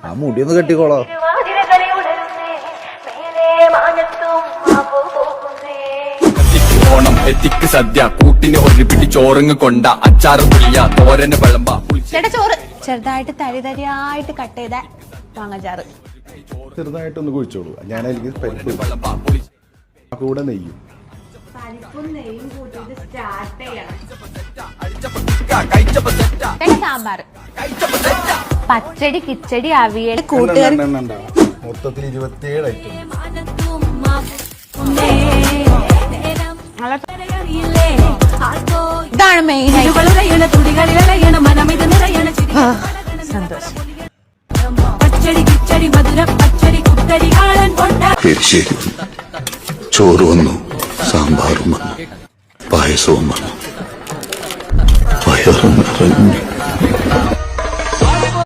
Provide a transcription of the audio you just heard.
ആ മുടി ഒന്ന് കെട്ടിക്കോളോ. ഓണം എത്തിക്ക് സദ്യ കൂട്ടിന് ഒരു പിടി ചോറുങ്ങ് കൊണ്ട അച്ചാറ് പുളിയ തോരന് വിളമ്പ. ചേട്ടാ ചോറ് ചെറുതായിട്ട് തരി തരിയായിട്ട് കട്ട് ചെയ്ത മാങ്ങാച്ചാറ് ചെറുതായിട്ടൊന്ന് കുഴിച്ചോളൂ. ഞാൻ അതിലേക്ക് പരിപ്പ് കൂടെ നെയ്യും സാമ്പാർ പച്ചടി കിച്ചടി അവിയൽ കൂട്ടുകറി മൊത്തത്തിൽ 27 ഐറ്റം. ഇതാണ് മെയിൻ സന്തോഷം. ശരി, ചോറ് വന്നു, സാമ്പാറും വന്നു, പായസവും വന്നു, വയറും നിറഞ്ഞു.